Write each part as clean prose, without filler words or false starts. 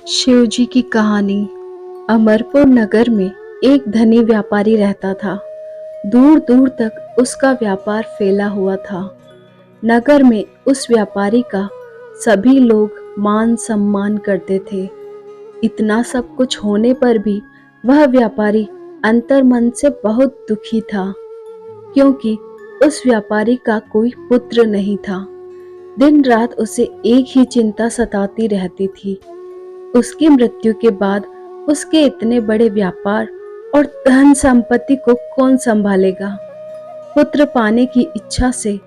शिवजी की कहानी। अमरपुर नगर में एक धनी व्यापारी रहता था। दूर दूर तक उसका व्यापार फैला हुआ था। नगर में उस व्यापारी का सभी लोग मान सम्मान करते थे। इतना सब कुछ होने पर भी वह व्यापारी अंतर मन से बहुत दुखी था, क्योंकि उस व्यापारी का कोई पुत्र नहीं था। दिन रात उसे एक ही चिंता सताती रहती थी। उसकी मृत्यु के बाद उसके इतने बड़े व्यापार और धन संपत्ति को कौन संभालेगा। पुत्र पाने की इच्छा से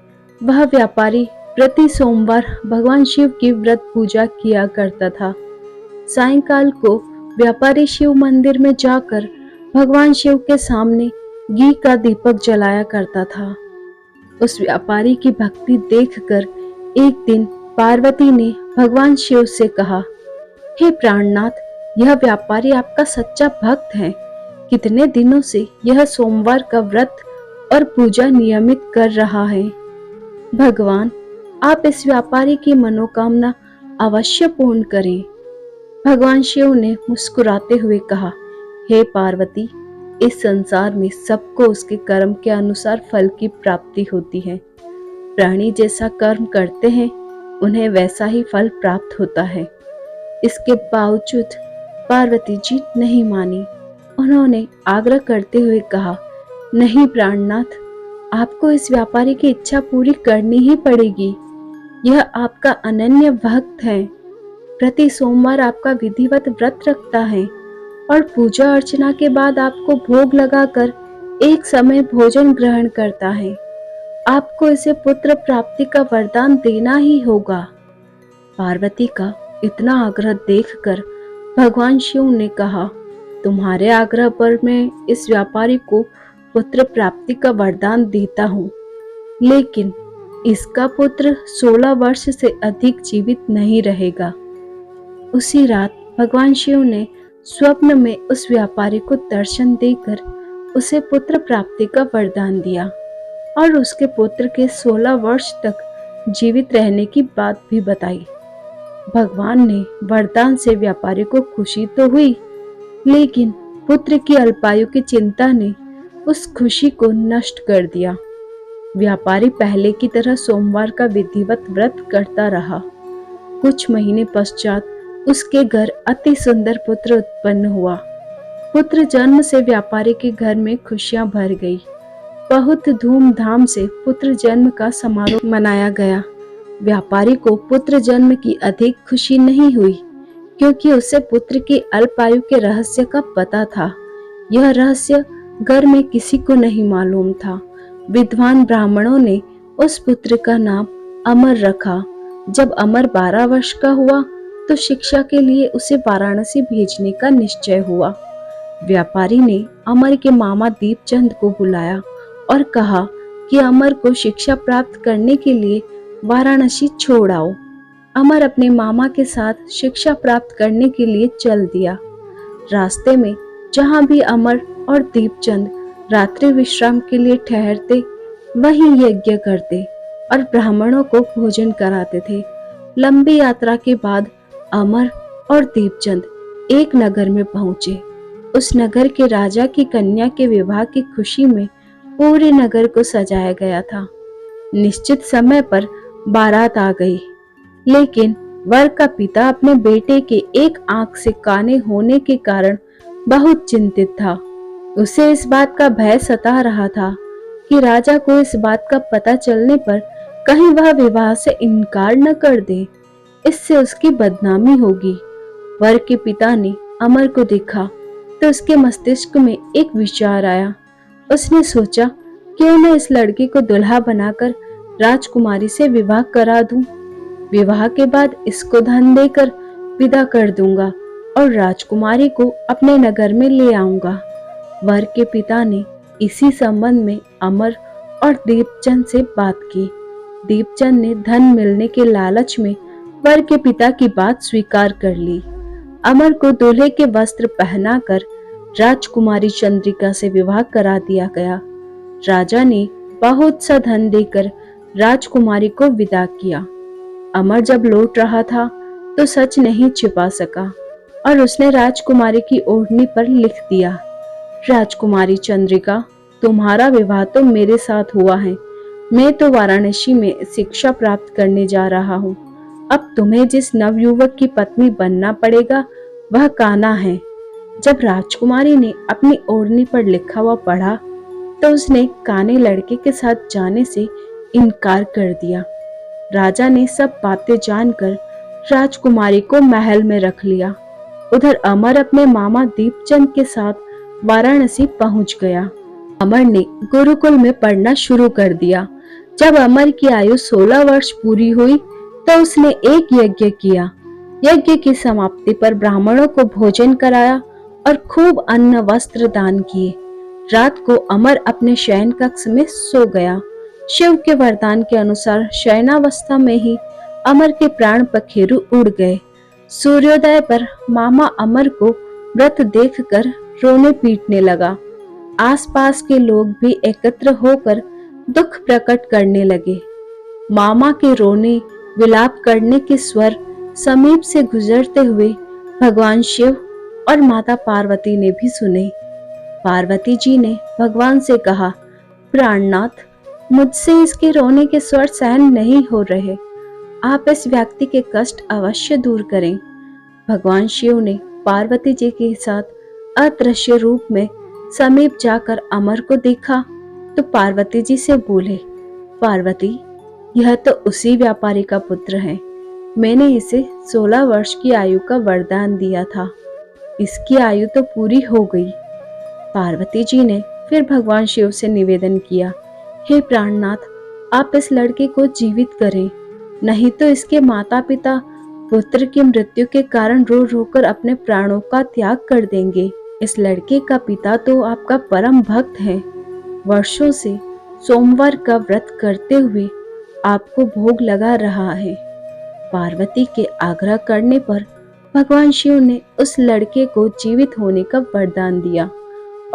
वह व्यापारी प्रति सोमवार भगवान शिव की व्रत पूजा किया करता था। सायंकाल को व्यापारी शिव मंदिर में जाकर भगवान शिव के सामने घी का दीपक जलाया करता था। उस व्यापारी की भक्ति देखकर एक दिन पार्वती ने भगवान शिव से कहा, हे प्राणनाथ, यह व्यापारी आपका सच्चा भक्त है। कितने दिनों से यह सोमवार का व्रत और पूजा नियमित कर रहा है। भगवान, आप इस व्यापारी की मनोकामना अवश्य पूर्ण करें। भगवान शिव ने मुस्कुराते हुए कहा, हे पार्वती, इस संसार में सबको उसके कर्म के अनुसार फल की प्राप्ति होती है। प्राणी जैसा कर्म करते हैं, उन्हें वैसा ही फल प्राप्त होता है। इसके बावजूद पार्वती जी नहीं मानी। उन्होंने आग्रह करते हुए कहा, नहीं प्राणनाथ, आपको इस व्यापारी की इच्छा पूरी करनी ही पड़ेगी। यह आपका अनन्य भक्त है। प्रति सोमवार आपका विधिवत व्रत रखता है और पूजा अर्चना के बाद आपको भोग लगाकर एक समय भोजन ग्रहण करता है। आपको इसे पुत्र प्राप्ति का वरदान देना ही होगा। पार्वती का इतना आग्रह देखकर भगवान शिव ने कहा, तुम्हारे आग्रह पर मैं इस व्यापारी को पुत्र प्राप्ति का वरदान देता हूँ, लेकिन इसका पुत्र 16 वर्ष से अधिक जीवित नहीं रहेगा। उसी रात भगवान शिव ने स्वप्न में उस व्यापारी को दर्शन देकर उसे पुत्र प्राप्ति का वरदान दिया और उसके पुत्र के 16 वर्ष तक जीवित रहने की बात भी बताई। भगवान ने वरदान से व्यापारी को खुशी तो हुई, लेकिन पुत्र की अल्पायु की चिंता ने उस खुशी को नष्ट कर दिया। व्यापारी पहले की तरह सोमवार का विधिवत व्रत करता रहा। कुछ महीने पश्चात उसके घर अति सुंदर पुत्र उत्पन्न हुआ। पुत्र जन्म से व्यापारी के घर में खुशियां भर गई। बहुत धूमधाम से पुत्र जन्म का समारोह मनाया गया। व्यापारी को पुत्र जन्म की अधिक खुशी नहीं हुई, क्योंकि उसे पुत्र की अल्पायु के रहस्य का पता था। यह रहस्य घर में किसी को नहीं मालूम था। विद्वान ब्राह्मणों ने उस पुत्र का नाम अमर रखा। जब अमर 12 वर्ष का हुआ तो शिक्षा के लिए उसे वाराणसी भेजने का निश्चय हुआ। व्यापारी ने अमर के मामा दीपचंद को बुलाया और कहा कि अमर को शिक्षा प्राप्त करने के लिए वाराणसी छोड़ आओ। अमर अपने मामा के साथ शिक्षा प्राप्त करने के लिए चल दिया। रास्ते में जहां भी अमर और दीपचंद रात्रि विश्राम के लिए ठहरते, वहीं यज्ञ करते और ब्राह्मणों को भोजन कराते थे। लंबी यात्रा के बाद अमर और दीपचंद एक नगर में पहुंचे। उस नगर के राजा की कन्या के विवाह की खुशी में पूरे नगर को सजाया गया था। निश्चित समय पर बारात आ गई, लेकिन वर का पिता अपने बेटे के एक आंख से काने होने के कारण बहुत चिंतित था। उसे इस बात का भय सता रहा था कि राजा को इस बात का पता चलने पर कहीं वह विवाह से इनकार न कर दे, इससे उसकी बदनामी होगी। वर के पिता ने अमर को देखा तो उसके मस्तिष्क में एक विचार आया। उसने सोचा, क्यों न इस लड़के को दुल्हा बनाकर राजकुमारी से विवाह करा दूं। विवाह के बाद इसको धन देकर विदा कर दूंगा और राजकुमारी को अपने नगर में ले आऊंगा। वर के पिता ने इसी संबंध में अमर और दीपचंद से बात की। दीपचंद ने धन मिलने के लालच में वर के पिता की बात स्वीकार कर ली। अमर को दूल्हे के वस्त्र पहनाकर राजकुमारी चंद्रिका से विवाह करा दिया गया। राजा ने बहुत सा धन देकर राजकुमारी को विदा किया। अमर जब लौट रहा था तो सच नहीं छिपा सका। और उसने राजकुमारी की ओढ़नी पर लिख दिया, राजकुमारी चंद्रिका, तुम्हारा विवाह तो मेरे साथ हुआ है। मैं तो वाराणसी में शिक्षा प्राप्त करने जा रहा हूँ। अब तुम्हें जिस नवयुवक की पत्नी बनना पड़ेगा वह कान्हा है। जब राजकुमारी ने अपनी ओढ़नी पर लिखा हुआ पढ़ा तो उसने काने लड़के के साथ जाने से इनकार कर दिया। राजा ने सब बातें जानकर राजकुमारी को महल में रख लिया। उधर अमर अपने मामा दीपचंद के साथ वाराणसी पहुंच गया। अमर ने गुरुकुल में पढ़ना शुरू कर दिया। जब अमर की आयु 16 वर्ष पूरी हुई तो उसने एक यज्ञ किया। यज्ञ की समाप्ति पर ब्राह्मणों को भोजन कराया और खूब अन्न वस्त्र दान किए। रात को अमर अपने शयन कक्ष में सो गया। शिव के वरदान के अनुसार शयनावस्था में ही अमर के प्राण पखेरु उड़ गए। सूर्योदय पर मामा अमर को व्रत देखकर रोने पीटने लगा। आसपास के लोग भी एकत्र होकर दुख प्रकट करने लगे। मामा के रोने विलाप करने के स्वर समीप से गुजरते हुए भगवान शिव और माता पार्वती ने भी सुने। पार्वती जी ने भगवान से कहा, प्राणनाथ, मुझसे इसके रोने के स्वर सहन नहीं हो रहे। आप इस व्यक्ति के कष्ट अवश्य दूर करें। भगवान शिव ने पार्वती जी के साथ अदृश्य रूप में समीप जाकर अमर को देखा तो पार्वती जी से बोले, पार्वती, यह तो उसी व्यापारी का पुत्र है। मैंने इसे 16 वर्ष की आयु का वरदान दिया था। इसकी आयु तो पूरी हो गई। पार्वती जी ने फिर भगवान शिव से निवेदन किया, हे प्राणनाथ, आप इस लड़के को जीवित करें, नहीं तो इसके माता पिता पुत्र की मृत्यु के कारण रो रो कर अपने प्राणों का त्याग कर देंगे। इस लड़के का पिता तो आपका परम भक्त है। वर्षों से सोमवार का व्रत करते हुए आपको भोग लगा रहा है। पार्वती के आग्रह करने पर भगवान शिव ने उस लड़के को जीवित होने का वरदान दिया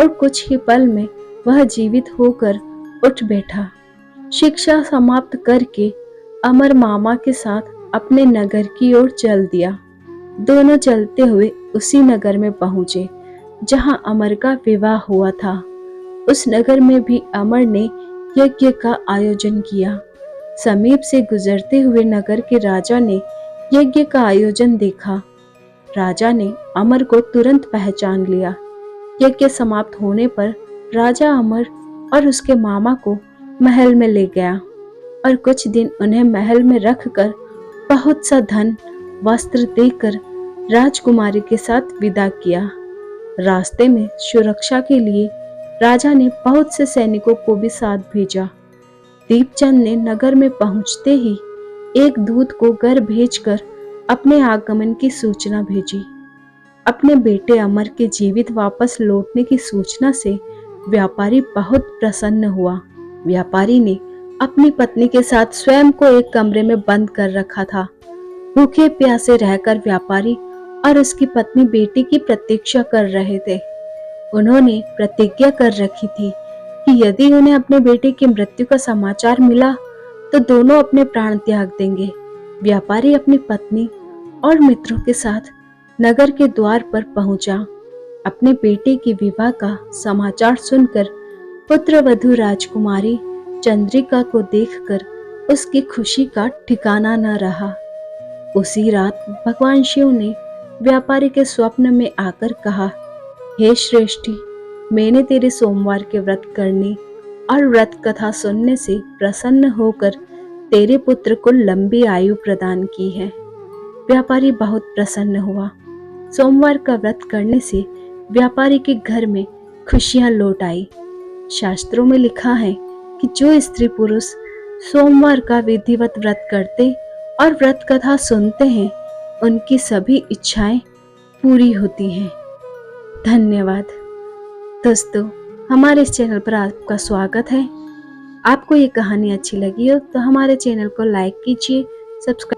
और कुछ ही पल में वह जीवित होकर उठ बैठा। शिक्षा समाप्त करके अमर मामा के साथ अपने नगर की ओर चल दिया। दोनों चलते हुए उसी नगर में पहुंचे जहां अमर का विवाह हुआ था। उस नगर में भी अमर ने यज्ञ का आयोजन किया। समीप से गुजरते हुए नगर के राजा ने यज्ञ का आयोजन देखा। राजा ने अमर को तुरंत पहचान लिया। यज्ञ समाप्त होने पर राजा अमर और उसके मामा को महल में ले गया और कुछ दिन उन्हें महल में रखकर बहुत सा धन वस्त्र देकर राजकुमारी के साथ विदा किया। रास्ते में सुरक्षा के लिए राजा ने बहुत से सैनिकों को भी साथ भेजा। दीपचंद ने नगर में पहुंचते ही एक दूत को घर भेजकर अपने आगमन की सूचना भेजी। अपने बेटे अमर के जीवित वापस लौटने की सूचना से व्यापारी बहुत प्रसन्न हुआ। व्यापारी ने अपनी पत्नी के साथ स्वयं को एक कमरे में बंद कर रखा था। भूखे प्यासे रहकर व्यापारी और उसकी पत्नी बेटी की प्रतीक्षा कर रहे थे। उन्होंने प्रतिज्ञा कर रखी थी कि यदि उन्हें अपने बेटे की मृत्यु का समाचार मिला तो दोनों अपने प्राण त्याग देंगे। व्यापारी अपनी पत्नी और मित्रों के साथ नगर के द्वार पर पहुंचा। अपने बेटे के विवाह का समाचार सुनकर पुत्रवधू राजकुमारी चंद्रिका को देखकर उसकी खुशी का ठिकाना न रहा। उसी रात भगवान शिव ने व्यापारी के स्वप्न में आकर कहा, हे श्रेष्ठी, मैंने तेरे सोमवार के व्रत करने और व्रत कथा सुनने से प्रसन्न होकर तेरे पुत्र को लंबी आयु प्रदान की है। व्यापारी बहुत प्रसन्न हुआ। सोमवार का व्रत करने से व्यापारी के घर में खुशियां लौट आई। शास्त्रों में लिखा है कि जो स्त्री पुरुष सोमवार का विधिवत व्रत करते और व्रत कथा सुनते हैं उनकी सभी इच्छाएं पूरी होती हैं। धन्यवाद दोस्तों, हमारे इस चैनल पर आपका स्वागत है। आपको ये कहानी अच्छी लगी हो तो हमारे चैनल को लाइक कीजिए, सब्सक्राइब